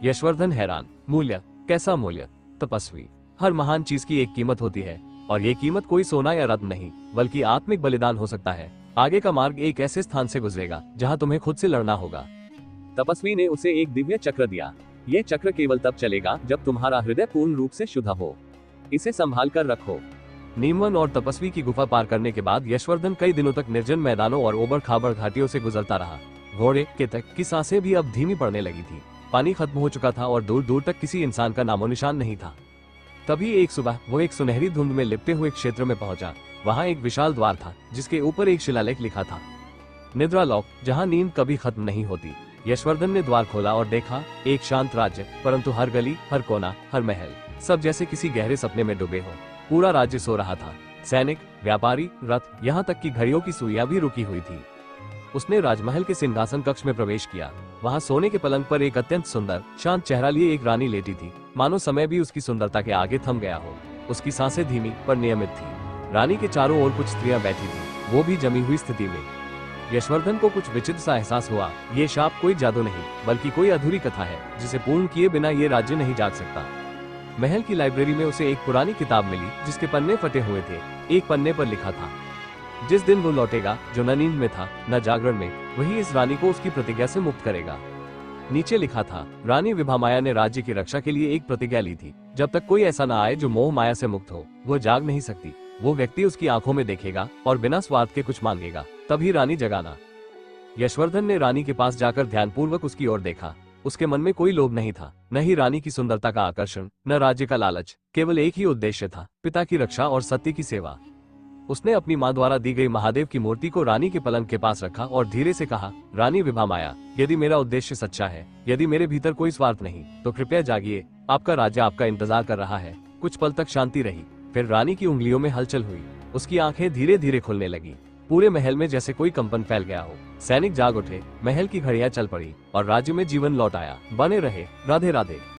यशवर्धन हैरान। मूल्य? कैसा मूल्य? तपस्वी, हर महान चीज की एक कीमत होती है, और ये कीमत कोई सोना या रत्न नहीं बल्कि आत्मिक बलिदान हो सकता है। आगे का मार्ग एक ऐसे स्थान से गुजरेगा जहाँ तुम्हें खुद से लड़ना होगा। तपस्वी ने उसे एक दिव्य चक्र दिया। यह चक्र केवल तब चलेगा जब तुम्हारा हृदय पूर्ण रूप से शुद्ध हो। इसे संभाल कर रखो। नीमवन और तपस्वी की गुफा पार करने के बाद यशवर्धन कई दिनों तक निर्जन मैदानों और ओबड़ खाबड़ घाटियों से गुजरता रहा। घोड़े के तक की सांसें भी अब धीमी पड़ने लगी थी। पानी खत्म हो चुका था और दूर दूर तक किसी इंसान का नामो निशान नहीं था। तभी एक सुबह वो एक सुनहरी धुंध में लिपटे हुए क्षेत्र में पहुंचा। वहां एक विशाल द्वार था जिसके ऊपर एक शिलालेख लिखा था, निद्रा लोक, जहां नींद कभी खत्म नहीं होती। यशवर्धन ने द्वार खोला और देखा एक शांत राज्य, परंतु हर गली, हर कोना, हर महल सब जैसे किसी गहरे सपने में डूबे हो। पूरा राज्य सो रहा था। सैनिक, व्यापारी, रथ, यहाँ तक कि घड़ियों की सुइयां भी रुकी हुई थी। उसने राजमहल के सिंहासन कक्ष में प्रवेश किया। वहां सोने के पलंग पर एक अत्यंत सुंदर, शांत चेहरा लिए एक रानी लेटी थी। मानो समय भी उसकी सुंदरता के आगे थम गया हो। उसकी सांसें धीमी पर नियमित थी। रानी के चारों ओर कुछ स्त्रियां बैठी थी, वो भी जमी हुई स्थिति में। यशवर्धन को कुछ विचित्र सा एहसास हुआ। ये शाप कोई जादू नहीं बल्कि कोई अधूरी कथा है जिसे पूर्ण किए बिना ये राज्य नहीं जाग सकता। महल की लाइब्रेरी में उसे एक पुरानी किताब मिली जिसके पन्ने फटे हुए थे। एक पन्ने पर लिखा था, जिस दिन वो लौटेगा जो न नींद में था न जागरण में, वही इस रानी को उसकी प्रतिज्ञा से मुक्त करेगा। नीचे लिखा था, रानी विभामाया ने राज्य की रक्षा के लिए एक प्रतिज्ञा ली थी। जब तक कोई ऐसा न आए जो मोह माया से मुक्त हो, वो जाग नहीं सकती। वो व्यक्ति उसकी आंखों में देखेगा और बिना स्वार्थ के कुछ मांगेगा, तभी रानी जगाना। यशवर्धन ने रानी के पास जाकर ध्यानपूर्वक उसकी ओर देखा। उसके मन में कोई लोभ नहीं था, न ही रानी की सुंदरता का आकर्षण, न राज्य का लालच। केवल एक ही उद्देश्य था, पिता की रक्षा और सत्य की सेवा। उसने अपनी मां द्वारा दी गई महादेव की मूर्ति को रानी के पलंग के पास रखा और धीरे से कहा, रानी विभामाया, यदि मेरा उद्देश्य सच्चा है, यदि मेरे भीतर कोई स्वार्थ नहीं, तो कृपया जागिए। आपका राज्य आपका इंतजार कर रहा है। कुछ पल तक शांति रही, फिर रानी की उंगलियों में हलचल हुई। उसकी आंखें धीरे धीरे खुलने लगी। पूरे महल में जैसे कोई कंपन फैल गया हो। सैनिक जाग उठे, महल की घड़ियां चल पड़ी और राज्य में जीवन लौट आया। बने रहे। राधे राधे।